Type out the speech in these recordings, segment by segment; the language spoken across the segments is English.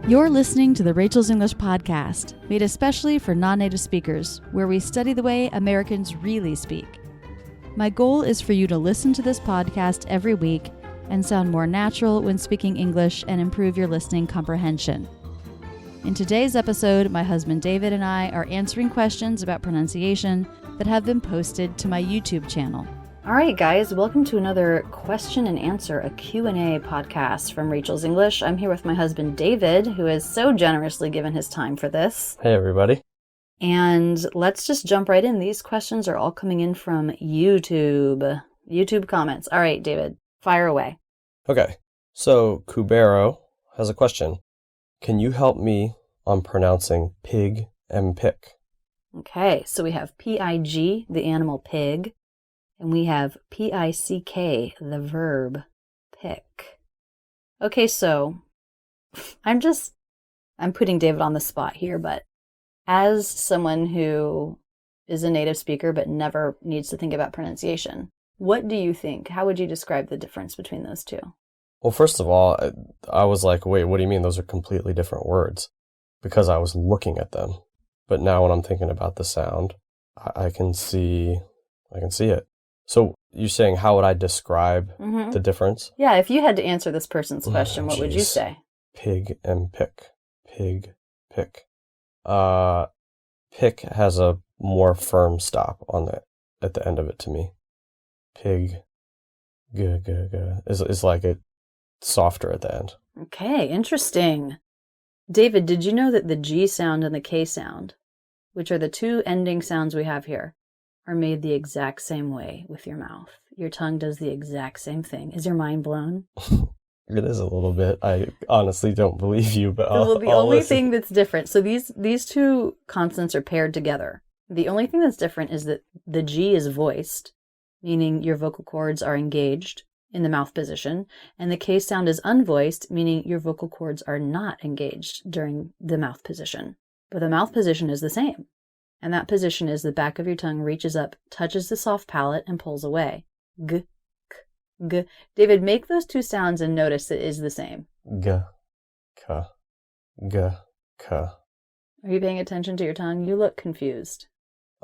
You're listening to the Rachel's English podcast, made especially for non-native speakers, where we study the way Americans really speak. My goal is for you to listen to this podcast every week and sound more natural when speaking English and improve your listening comprehension. In today's episode, my husband David and I are answering questions about pronunciation that have been posted to my YouTube channel. All right, guys, welcome to another question and answer, a Q&A podcast from Rachel's English. I'm here with my husband David, who has so generously given his time for this. Hey, everybody. And let's just jump right in. These questions are all coming in from YouTube comments. All right, David, fire away. Okay, so Cubero has a question. Can you help me on pronouncing pig and pick? Okay, so we have P-I-G, the animal pig, and we have P-I-C-K, the verb pick. Okay, so I'm putting David on the spot here, but as someone who is a native speaker but never needs to think about pronunciation, what do you think? How would you describe the difference between those two? Well, first of all, I was like, wait, what do you mean? Those are completely different words, because I was looking at them. But now when I'm thinking about the sound, I can see it. So you're saying, how would I describe the difference? Yeah, if you had to answer this person's question, what would you say? Pig and pick. Pig, pick. Pick has a more firm stop at the end of it to me. Pig, is like it softer at the end. Okay, interesting. David, did you know that the G sound and the K sound, which are the two ending sounds we have here, are made the exact same way with your mouth? Your tongue does the exact same thing. Is your mind blown? It is a little bit. I honestly don't believe you, but the only thing that's different, so these two consonants are paired together. The only thing that's different is that the G is voiced, meaning your vocal cords are engaged in the mouth position, and the K sound is unvoiced, meaning your vocal cords are not engaged during the mouth position. But the mouth position is the same. And that position is the back of your tongue reaches up, touches the soft palate, and pulls away. G, k, g. David, make those two sounds and notice it is the same. G, k, g, k. Are you paying attention to your tongue? You look confused.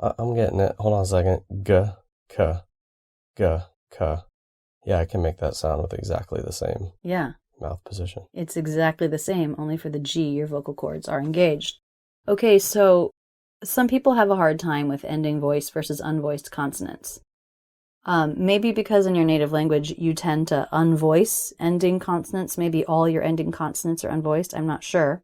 I'm getting it. Hold on a second. G, k, g, k. Yeah, I can make that sound with exactly the same mouth position. It's exactly the same, only for the G, your vocal cords are engaged. Okay, so some people have a hard time with ending voiced versus unvoiced consonants. Maybe because in your native language you tend to unvoice ending consonants. Maybe all your ending consonants are unvoiced. I'm not sure.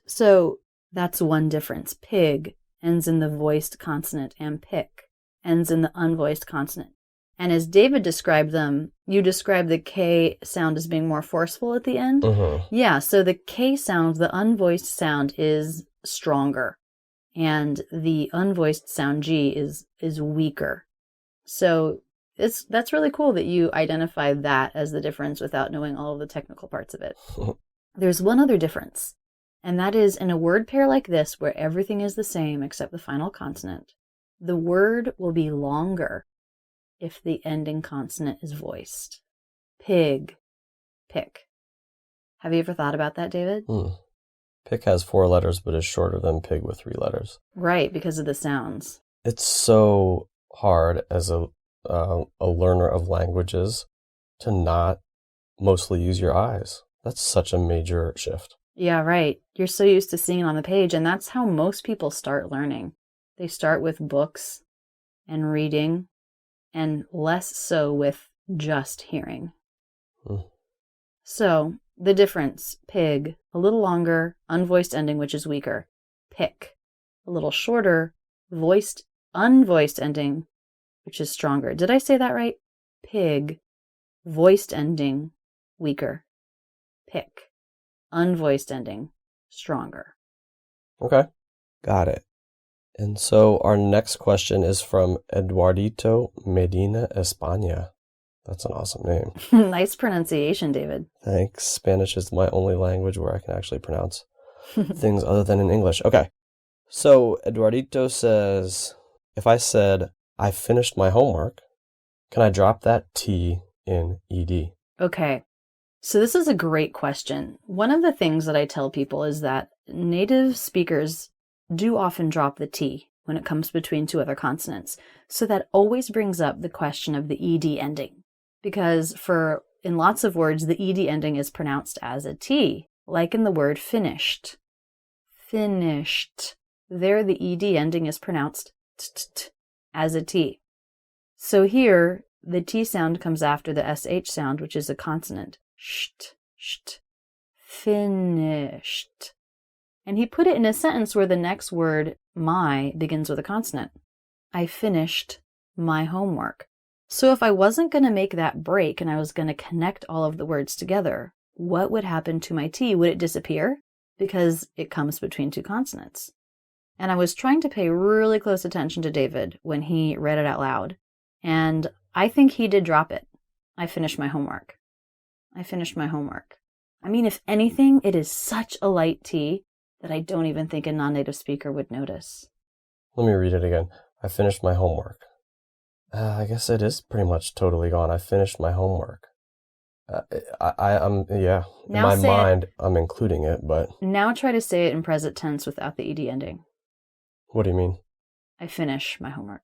So that's one difference. Pig ends in the voiced consonant and pick ends in the unvoiced consonant. And as David described them, you described the K sound as being more forceful at the end. Mm-hmm. Yeah, so the K sound, the unvoiced sound, is stronger. And the unvoiced sound G is weaker. So that's really cool that you identified that as the difference without knowing all of the technical parts of it. There's one other difference, and that is in a word pair like this, where everything is the same except the final consonant, the word will be longer if the ending consonant is voiced. Pig, pick. Have you ever thought about that, David? Pick has 4 letters, but is shorter than pig with 3 letters. Right, because of the sounds. It's so hard as a learner of languages to not mostly use your eyes. That's such a major shift. Yeah, right. You're so used to seeing it on the page, and that's how most people start learning. They start with books and reading, and less so with just hearing. So, the difference, pig, a little longer, unvoiced ending, which is weaker. Pick, a little shorter, voiced, unvoiced ending, which is stronger. Did I say that right? Pig, voiced ending, weaker. Pick, unvoiced ending, stronger. Okay, got it. And so our next question is from Eduardito Medina, España. That's an awesome name. Nice pronunciation, David. Thanks. Spanish is my only language where I can actually pronounce things other than in English. Okay. So Eduardito says, if I said, I finished my homework, can I drop that T in ED? Okay. So this is a great question. One of the things that I tell people is that native speakers do often drop the T when it comes between two other consonants. So that always brings up the question of the ED ending. Because in lots of words, the ED ending is pronounced as a T, like in the word finished. Finished. There, the ED ending is pronounced t as a T. So here, the T sound comes after the SH sound, which is a consonant. Sht, sht. Finished. And he put it in a sentence where the next word, my, begins with a consonant. I finished my homework. So if I wasn't going to make that break and I was going to connect all of the words together, what would happen to my T? Would it disappear? Because it comes between two consonants. And I was trying to pay really close attention to David when he read it out loud. And I think he did drop it. I finished my homework. I finished my homework. I mean, if anything, it is such a light T that I don't even think a non-native speaker would notice. Let me read it again. I finished my homework. I guess it is pretty much totally gone. I finished my homework. I'm yeah. Now in my mind, I'm including it, but... Now try to say it in present tense without the ED ending. What do you mean? I finish my homework.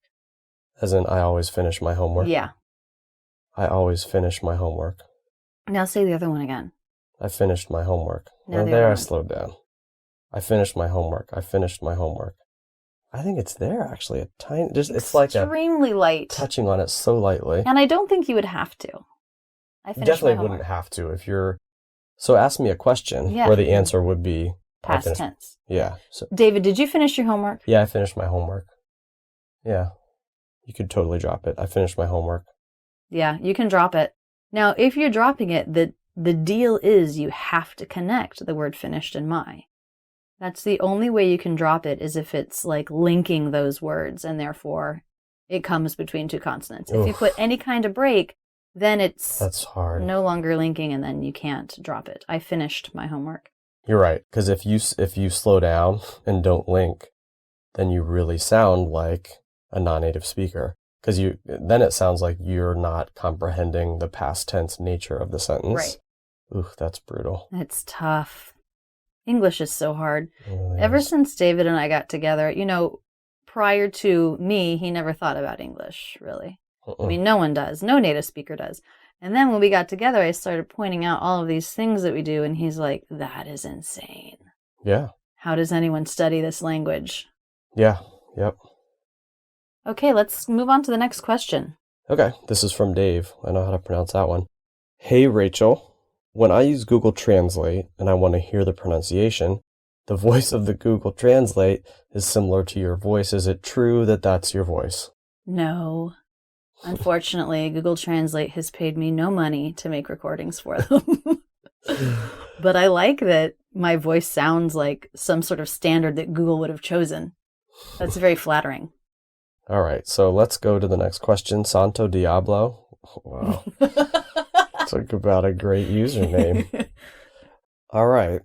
As in, I always finish my homework? Yeah. I always finish my homework. Now say the other one again. I finished my homework. Now there I slowed down. I finished my homework. I finished my homework. I think it's there, actually. A tiny, it's like extremely light. Touching on it so lightly. And I don't think you would have to. I finished definitely my homework. Wouldn't have to if you're... So ask me a question where the answer would be... Past tense. Yeah. So, David, did you finish your homework? Yeah, I finished my homework. Yeah. You could totally drop it. I finished my homework. Yeah, you can drop it. Now, if you're dropping it, the deal is you have to connect the word finished and my. That's the only way you can drop it, is if it's like linking those words and therefore it comes between two consonants. If you put any kind of break, then that's hard. No longer linking and then you can't drop it. I finished my homework. You're right, because if you slow down and don't link, then you really sound like a non-native speaker. Because then it sounds like you're not comprehending the past tense nature of the sentence. Right. Ooh, that's brutal. It's tough. English is so hard. Ever since David and I got together, prior to me, he never thought about English, really. I mean, no one does. No native speaker does. And then when we got together, I started pointing out all of these things that we do, and he's like, that is insane. Yeah. How does anyone study this language? Yeah. Yep. Okay, let's move on to the next question. Okay, this is from Dave. I know how to pronounce that one. Hey, Rachel. When I use Google Translate and I want to hear the pronunciation, the voice of the Google Translate is similar to your voice. Is it true that that's your voice? No. Unfortunately, Google Translate has paid me no money to make recordings for them. But I like that my voice sounds like some sort of standard that Google would have chosen. That's very flattering. All right, so let's go to the next question. Santo Diablo. Wow. Talk about a great username. All right,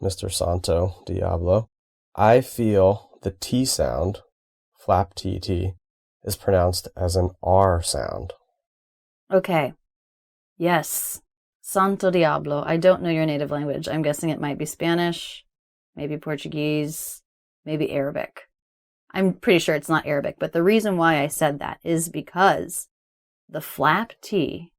Mr. Santo Diablo. I feel the T sound, flap TT, is pronounced as an R sound. Okay. Yes. Santo Diablo. I don't know your native language. I'm guessing it might be Spanish, maybe Portuguese, maybe Arabic. I'm pretty sure it's not Arabic, but the reason why I said that is because the flap T,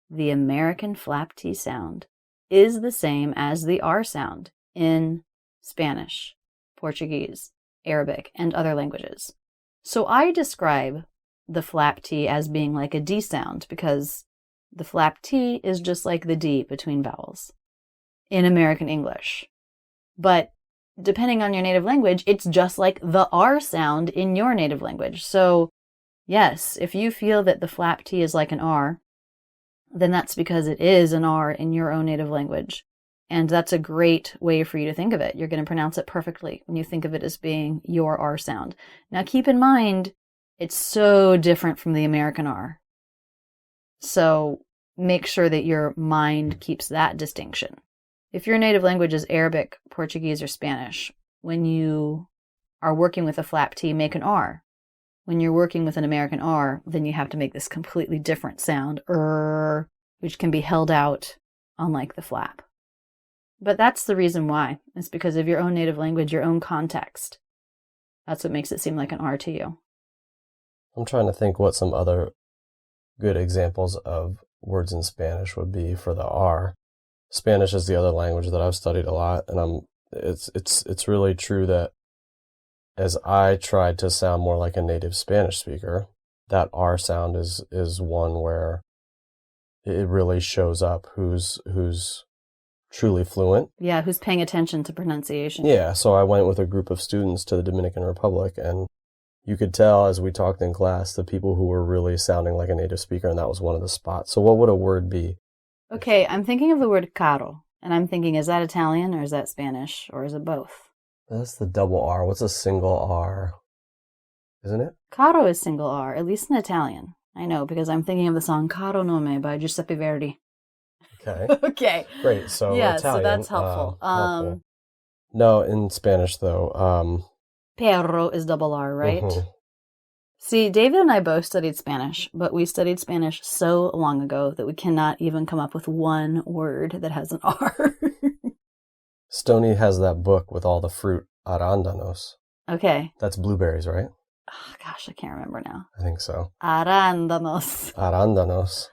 the American flap T sound, is the same as the R sound in Spanish, Portuguese, Arabic, and other languages. So I describe the flap T as being like a D sound because the flap T is just like the D between vowels in American English. But depending on your native language, it's just like the R sound in your native language. So yes, if you feel that the flap T is like an R, then that's because it is an R in your own native language. And that's a great way for you to think of it. You're going to pronounce it perfectly when you think of it as being your R sound. Now keep in mind, it's so different from the American R. So make sure that your mind keeps that distinction. If your native language is Arabic, Portuguese, or Spanish, when you are working with a flap T, make an R. When you're working with an American R, then you have to make this completely different sound, which can be held out unlike the flap. But that's the reason why. It's because of your own native language, your own context. That's what makes it seem like an R to you. I'm trying to think what some other good examples of words in Spanish would be for the R. Spanish is the other language that I've studied a lot, and it's really true that as I tried to sound more like a native Spanish speaker, that R sound is one where it really shows up who's truly fluent. Yeah, who's paying attention to pronunciation. Yeah, so I went with a group of students to the Dominican Republic, and you could tell as we talked in class the people who were really sounding like a native speaker, and that was one of the spots. So what would a word be? Okay, I'm thinking of the word caro, and I'm thinking, is that Italian or is that Spanish or is it both? That's the double R. What's a single R? Isn't it? Caro is single R, at least in Italian. I know, because I'm thinking of the song Caro Nome by Giuseppe Verdi. Okay. Okay. Great. So yeah, Italian. So that's helpful. Helpful. No, in Spanish though. Perro is double R, right? Mm-hmm. See, David and I both studied Spanish, but we studied Spanish so long ago that we cannot even come up with one word that has an R. Stoney has that book with all the fruit, arándanos. Okay. That's blueberries, right? Oh, gosh, I can't remember now. I think so. Arándanos. Arándanos.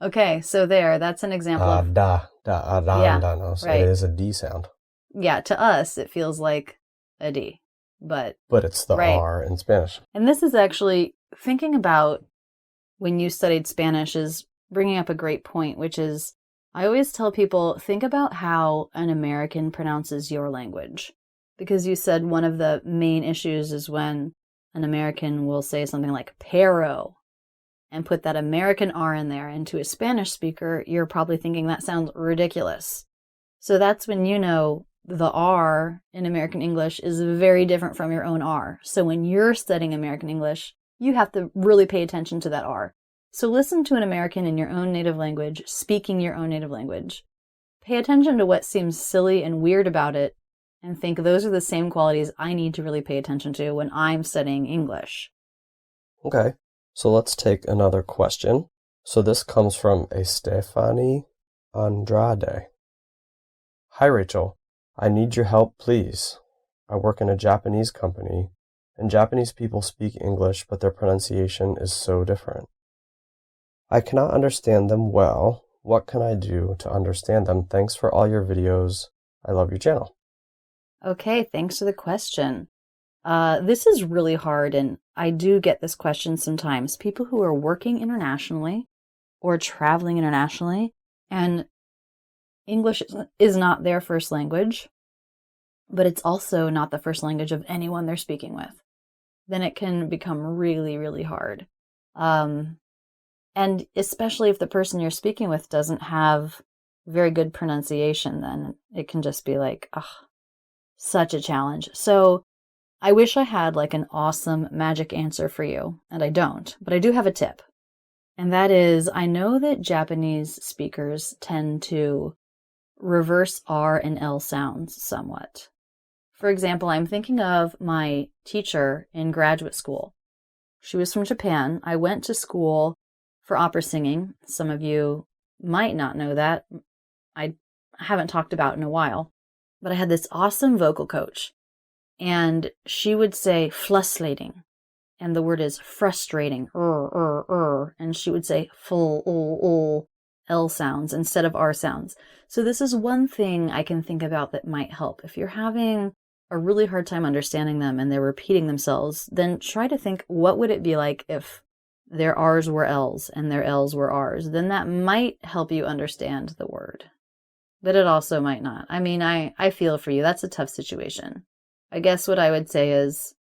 Okay, so that's an example of... arándanos. Yeah, right. It is a D sound. Yeah, to us, it feels like a D. But it's the R in Spanish. And this is actually, thinking about when you studied Spanish is bringing up a great point, which is, I always tell people, think about how an American pronounces your language. Because you said one of the main issues is when an American will say something like pero and put that American R in there. And to a Spanish speaker, you're probably thinking that sounds ridiculous. So that's when you know the R in American English is very different from your own R. So when you're studying American English, you have to really pay attention to that R. So listen to an American in your own native language, speaking your own native language. Pay attention to what seems silly and weird about it, and think those are the same qualities I need to really pay attention to when I'm studying English. Okay, so let's take another question. So this comes from a Stefani Andrade. Hi, Rachel. I need your help, please. I work in a Japanese company, and Japanese people speak English, but their pronunciation is so different. I cannot understand them well. What can I do to understand them? Thanks for all your videos. I love your channel. Okay, thanks for the question. This is really hard, and I do get this question sometimes. People who are working internationally or traveling internationally, and English is not their first language, but it's also not the first language of anyone they're speaking with. Then it can become really, really hard. And especially if the person you're speaking with doesn't have very good pronunciation, then it can just be like, such a challenge. So I wish I had like an awesome magic answer for you, and I don't, but I do have a tip. And that is, I know that Japanese speakers tend to reverse R and L sounds somewhat. For example, I'm thinking of my teacher in graduate school. She was from Japan. I went to school for opera singing. Some of you might not know that. I haven't talked about it in a while. But I had this awesome vocal coach. And she would say fluslating. And the word is frustrating. And she would say full L sounds instead of R sounds. So this is one thing I can think about that might help. If you're having a really hard time understanding them and they're repeating themselves, then try to think, what would it be like if their R's were L's and their L's were R's? Then that might help you understand the word. But it also might not. I mean, I feel for you. That's a tough situation. I guess what I would say is,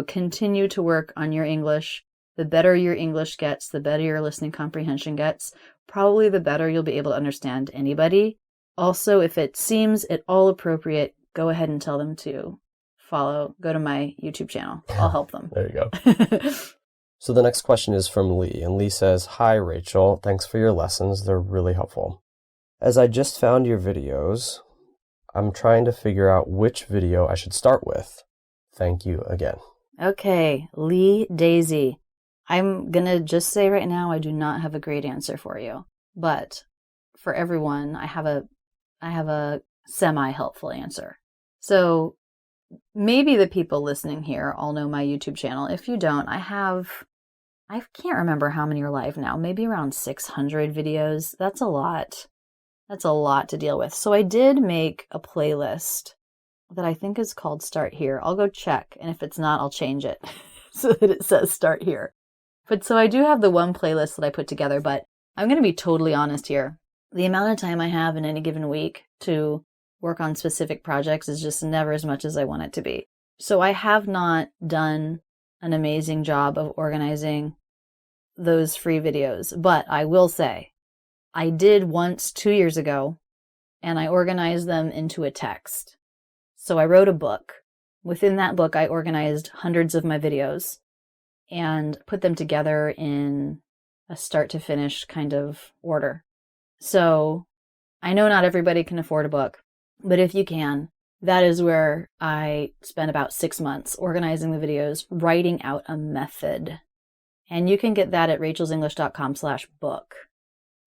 continue to work on your English. The better your English gets, the better your listening comprehension gets, probably the better you'll be able to understand anybody. Also, if it seems at all appropriate, go ahead and tell them to go to my YouTube channel. I'll help them. There you go. So the next question is from Lee, and Lee says, Hi, Rachel. Thanks for your lessons. They're really helpful. As I just found your videos, I'm trying to figure out which video I should start with. Thank you again. Okay, Lee Daisy. I'm going to just say right now, I do not have a great answer for you. But for everyone, I have a semi-helpful answer. So maybe the people listening here all know my YouTube channel. If you don't, I can't remember how many are live now, maybe around 600 videos. That's a lot. That's a lot to deal with. So I did make a playlist that I think is called Start Here. I'll go check, and if it's not, I'll change it so that it says Start Here. But so I do have the one playlist that I put together, but I'm going to be totally honest here. The amount of time I have in any given week to work on specific projects is just never as much as I want it to be. So I have not done an amazing job of organizing those free videos, but I will say I did once 2 years ago, and I organized them into a text. So I wrote a book. Within that book, I organized hundreds of my videos and put them together in a start to finish kind of order. So I know not everybody can afford a book, but if you can, that is where I spent about 6 months organizing the videos, writing out a method. And you can get that at rachelsenglish.com/book.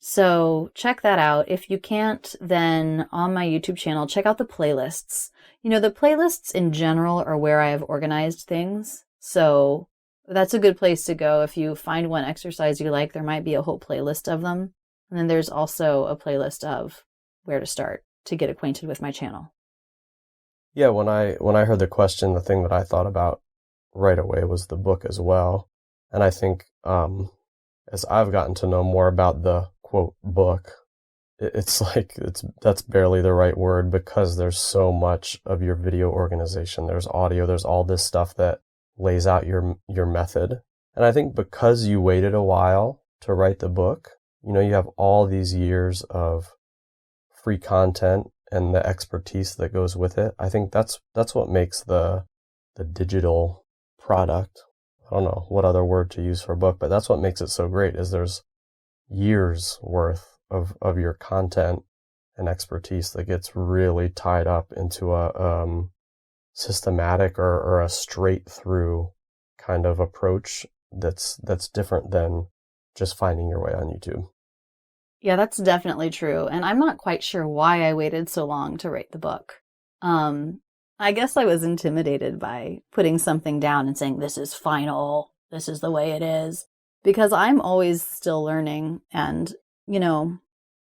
So check that out. If you can't, then on my YouTube channel, check out the playlists. You know, the playlists in general are where I have organized things. So that's a good place to go. If you find one exercise you like, there might be a whole playlist of them. And then there's also a playlist of where to start to get acquainted with my channel. Yeah, when I heard the question, the thing that I thought about right away was the book as well. And I think as I've gotten to know more about the quote book, that's barely the right word, because there's so much of your video organization. There's audio, there's all this stuff that lays out your method. And I think because you waited a while to write the book, you know, you have all these years of free content and the expertise that goes with it. I think that's what makes the digital product, I don't know what other word to use for a book, but that's what makes it so great, is there's years worth of your content and expertise that gets really tied up into a systematic or a straight through kind of approach that's different than just finding your way on YouTube. Yeah, that's definitely true. And I'm not quite sure why I waited so long to write the book. I guess I was intimidated by putting something down and saying, this is final, this is the way it is, because I'm always still learning. And, you know,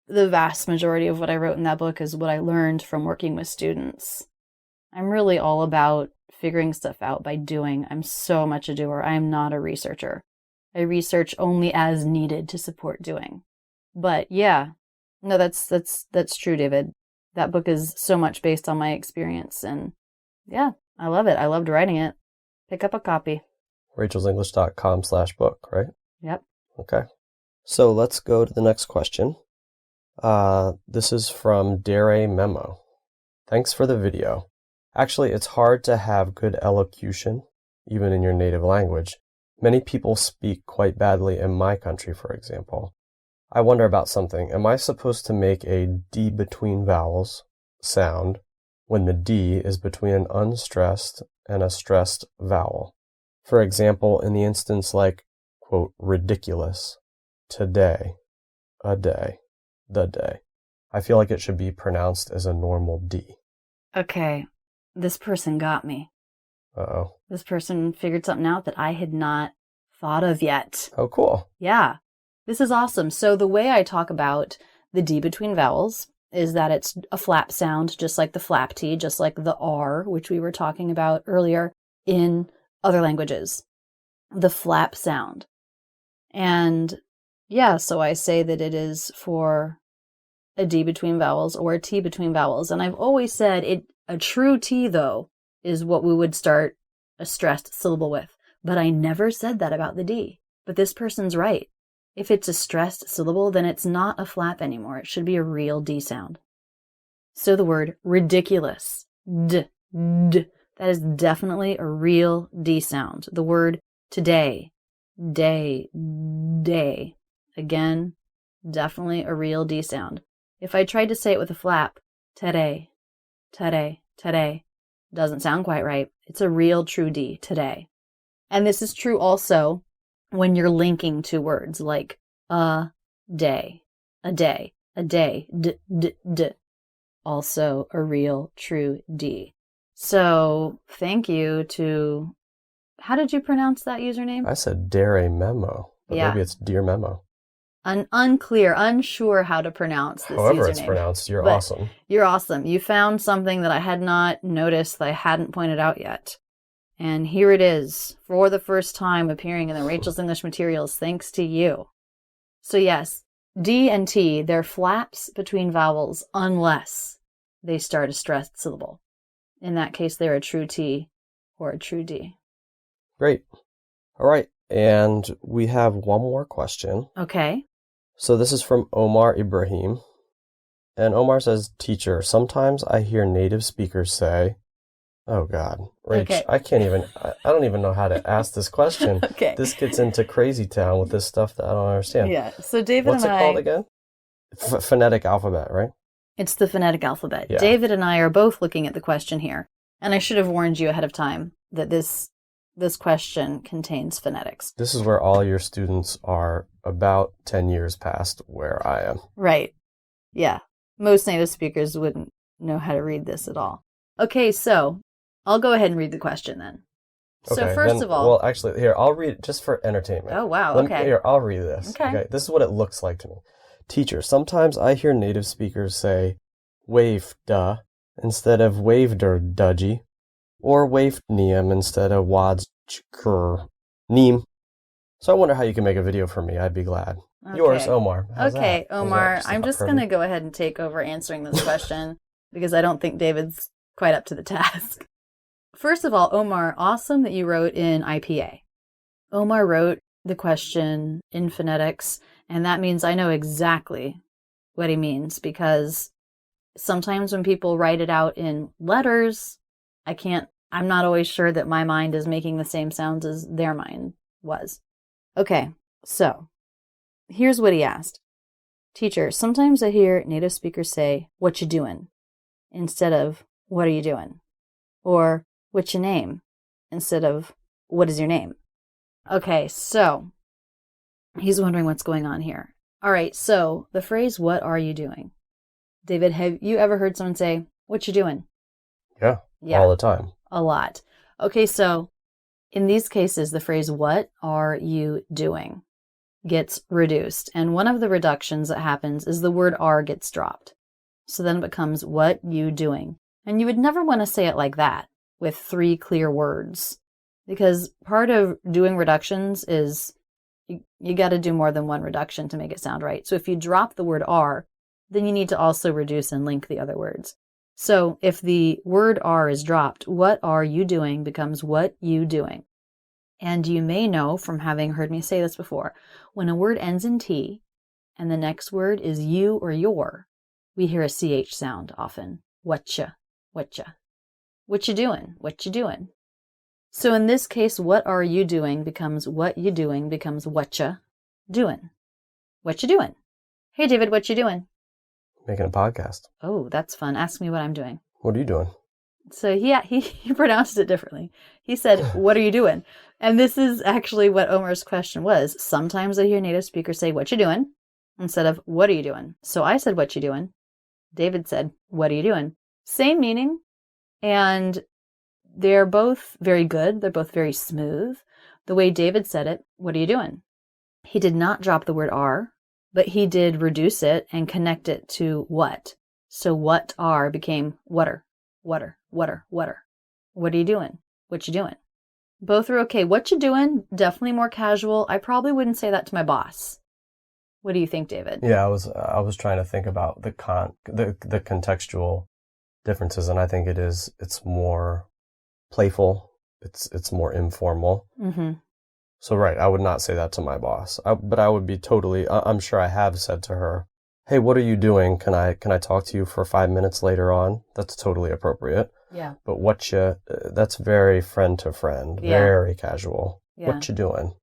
the vast majority of what I wrote in that book is what I learned from working with students. I'm really all about figuring stuff out by doing. I'm so much a doer. I am not a researcher. I research only as needed to support doing. But yeah, no, that's true, David. That book is so much based on my experience, and yeah, I love it. I loved writing it. Pick up a copy. rachelsenglish.com/book, right? Yep. Okay. So let's go to the next question. This is from Dare Memo. Thanks for the video. Actually, it's hard to have good elocution, even in your native language. Many people speak quite badly in my country, for example. I wonder about something. Am I supposed to make a D between vowels sound when the D is between an unstressed and a stressed vowel? For example, in the instance like, quote, ridiculous, today, a day, the day. I feel like it should be pronounced as a normal D. Okay, this person got me. Uh-oh. This person figured something out that I had not thought of yet. Oh, cool. Yeah, this is awesome. So the way I talk about the D between vowels is that it's a flap sound, just like the flap T, just like the R, which we were talking about earlier in other languages. The flap sound. And yeah, so I say that it is for a D between vowels or a T between vowels. And I've always said a true T, though, is what we would start a stressed syllable with. But I never said that about the D. But this person's right. If it's a stressed syllable, then it's not a flap anymore. It should be a real D sound. So the word ridiculous, D, D, that is definitely a real D sound. The word today, day, day, again, definitely a real D sound. If I tried to say it with a flap, today, today, today, doesn't sound quite right. It's a real true D, today. And this is true also when you're linking two words like a day, a day. a day, d. Also a real, true D. So thank you to, how did you pronounce that username? I said Dare Memo, but maybe it's Dear Memo. Unsure how to pronounce this However username. It's pronounced, you're But awesome. You're awesome. You found something that I had not noticed, that I hadn't pointed out yet. And here it is, for the first time appearing in the Rachel's English materials, thanks to you. So yes, D and T, they're flaps between vowels unless they start a stressed syllable. In that case, they're a true T or a true D. Great. All right. And we have one more question. Okay. So this is from Omar Ibrahim. And Omar says, teacher, sometimes I hear native speakers say, oh God, Rach, Okay. I don't even know how to ask this question. Okay. This gets into crazy town with this stuff that I don't understand. Yeah. So David What's and it called again? Phonetic alphabet, right? It's the phonetic alphabet. Yeah. David and I are both looking at the question here. And I should have warned you ahead of time that this question contains phonetics. This is where all your students are about 10 years past where I am. Right. Yeah. Most native speakers wouldn't know how to read this at all. Okay, so I'll go ahead and read the question then. So Okay, first of all... Well, actually, here, I'll read it just for entertainment. Oh, wow, okay. Here, I'll read this. Okay. This is what it looks like to me. Teacher, sometimes I hear native speakers say, wave duh, instead of waveder dudgy, or waved neem instead of wads neem. So I wonder how you can make a video for me. I'd be glad. Okay. Yours, Omar. How's okay, that? Omar, I'm just going to go ahead and take over answering this question because I don't think David's quite up to the task. First of all, Omar, awesome that you wrote in IPA. Omar wrote the question in phonetics, and that means I know exactly what he means because sometimes when people write it out in letters, I'm not always sure that my mind is making the same sounds as their mind was. Okay, so here's what he asked. Teacher, sometimes I hear native speakers say, what you doing? Instead of, what are you doing? Or, what's your name? Instead of, what is your name? Okay, so he's wondering what's going on here. All right, so the phrase, what are you doing? David, have you ever heard someone say, what you doing? Yeah, all the time. A lot. Okay, so in these cases, the phrase, what are you doing, gets reduced. And one of the reductions that happens is the word are gets dropped. So then it becomes, what you doing? And you would never want to say it like that with 3 clear words. Because part of doing reductions is you got to do more than one reduction to make it sound right. So if you drop the word are, then you need to also reduce and link the other words. So if the word are is dropped, what are you doing becomes what you doing. And you may know from having heard me say this before, when a word ends in T and the next word is you or your, we hear a CH sound often. Whatcha, whatcha. What you doing? What you doing? So in this case, what are you doing becomes what you doing becomes whatcha doing. What you doing? Hey, David, what you doing? Making a podcast. Oh, that's fun. Ask me what I'm doing. What are you doing? So he pronounced it differently. He said, what are you doing? And this is actually what Omar's question was. Sometimes I hear native speakers say, what you doing? Instead of, what are you doing? So I said, what you doing? David said, what are you doing? Same meaning. And they're both very good. They're both very smooth. The way David said it, what are you doing? He did not drop the word are, but he did reduce it and connect it to what. So what are became water. What are you doing? What you doing? Both are okay. What you doing? Definitely more casual. I probably wouldn't say that to my boss. What do you think, David? Yeah, I was trying to think about the contextual differences, and I think it's more playful. It's more informal. Mm-hmm. So right, I would not say that to my boss. But I would be totally. I'm sure I have said to her, "Hey, what are you doing? Can I talk to you for 5 minutes later on?" That's totally appropriate. Yeah. But that's very friend to friend, very casual. Yeah. What you doing?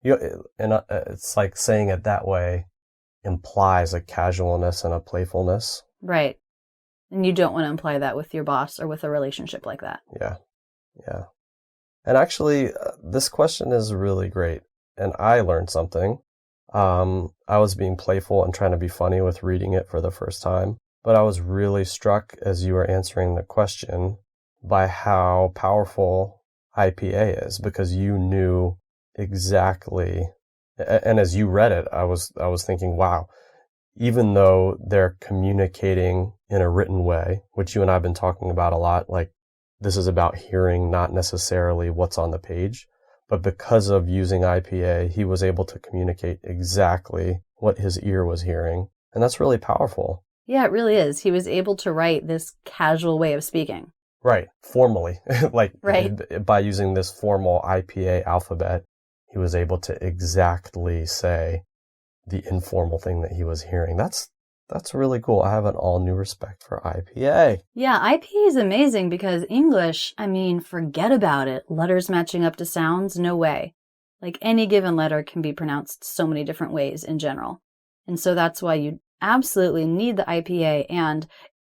It's like saying it that way implies a casualness and a playfulness. Right. And you don't want to imply that with your boss or with a relationship like that. Yeah. Yeah. And actually, this question is really great. And I learned something. I was being playful and trying to be funny with reading it for the first time. But I was really struck as you were answering the question by how powerful IPA is, because you knew exactly, and as you read it, I was thinking, wow, even though they're communicating in a written way, which you and I have been talking about a lot, like this is about hearing, not necessarily what's on the page, but because of using IPA, he was able to communicate exactly what his ear was hearing. And that's really powerful. Yeah, it really is. He was able to write this casual way of speaking. Right. Formally. Right. By using this formal IPA alphabet, he was able to exactly say the informal thing that he was hearing. That's really cool. I have an all new respect for IPA. Yeah, IPA is amazing because English, I mean, forget about it. Letters matching up to sounds, no way. Like any given letter can be pronounced so many different ways in general. And so that's why you absolutely need the IPA. And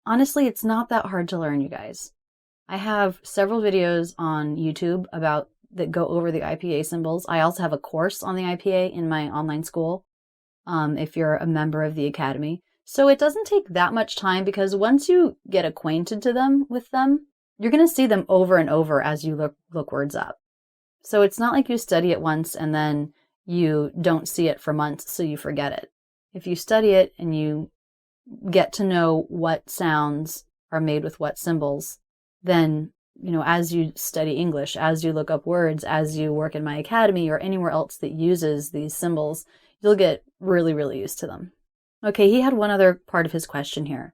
honestly, it's not that hard to learn, you guys. I have several videos on YouTube that go over the IPA symbols. I also have a course on the IPA in my online school, if you're a member of the academy. So it doesn't take that much time because once you get acquainted with them, you're going to see them over and over as you look words up. So it's not like you study it once and then you don't see it for months, so you forget it. If you study it and you get to know what sounds are made with what symbols, then, as you study English, as you look up words, as you work in my academy or anywhere else that uses these symbols, you'll get really, really used to them. Okay, he had one other part of his question here.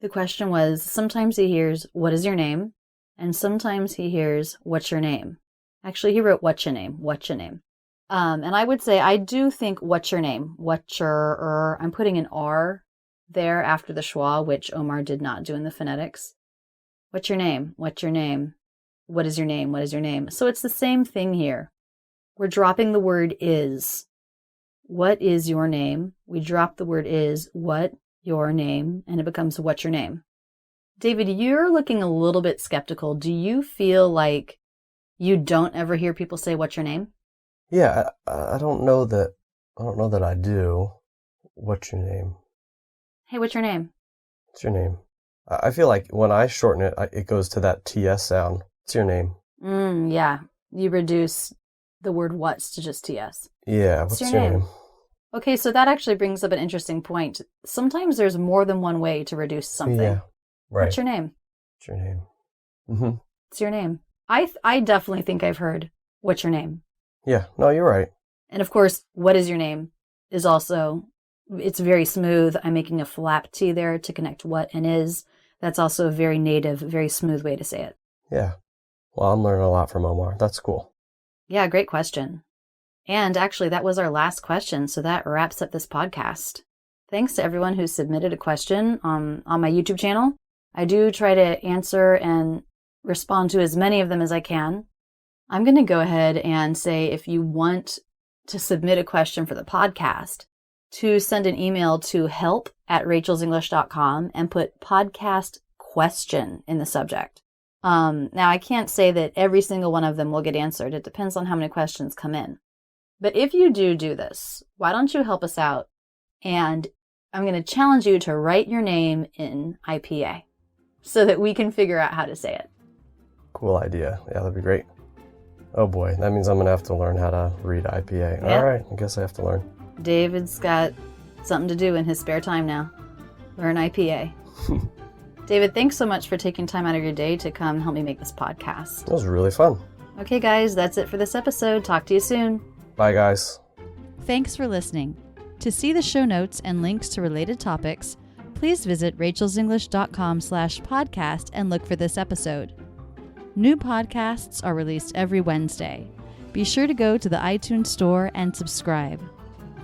The question was, sometimes he hears, "What is your name?" And sometimes he hears, "What's your name?" Actually, he wrote, "What's your name? What's your name?" And I would say, I do think, "What's your name?" I'm putting an R there after the schwa, which Omar did not do in the phonetics. What's your name? What's your name? What is your name? What is your name? So it's the same thing here. We're dropping the word is. What is your name? We drop the word is, what your name, and it becomes what's your name. David, you're looking a little bit skeptical. Do you feel like you don't ever hear people say what's your name? Yeah, I don't know that I do. What's your name? Hey, what's your name? What's your name? I feel like when I shorten it, it goes to that TS sound. What's your name? Yeah. You reduce the word what's to just TS. Yeah, what's your name? Okay, so that actually brings up an interesting point. Sometimes there's more than one way to reduce something. Yeah, right. What's your name? What's your name? Mm-hmm. What's your name? I definitely think I've heard, "What's your name?" Yeah, no, you're right. And of course, "What is your name?" is also, it's very smooth. I'm making a flap T there to connect what and is. That's also a very native, very smooth way to say it. Yeah. Well, I'm learning a lot from Omar. That's cool. Yeah, great question. And actually, that was our last question, so that wraps up this podcast. Thanks to everyone who submitted a question on my YouTube channel. I do try to answer and respond to as many of them as I can. I'm going to go ahead and say, if you want to submit a question for the podcast, to send an email to help@rachelsenglish.com and put podcast question in the subject. Now, I can't say that every single one of them will get answered. It depends on how many questions come in. But if you do this, why don't you help us out? And I'm going to challenge you to write your name in IPA so that we can figure out how to say it. Cool idea. Yeah, that'd be great. Oh boy, that means I'm going to have to learn how to read IPA. Yeah. All right, I guess I have to learn. David's got something to do in his spare time now. Learn IPA. David, thanks so much for taking time out of your day to come help me make this podcast. It was really fun. Okay, guys, that's it for this episode. Talk to you soon. Bye, guys. Thanks for listening. To see the show notes and links to related topics, please visit rachelsenglish.com/podcast and look for this episode. New podcasts are released every Wednesday. Be sure to go to the iTunes store and subscribe.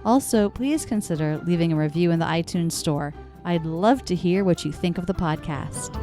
Also, please consider leaving a review in the iTunes store. I'd love to hear what you think of the podcast.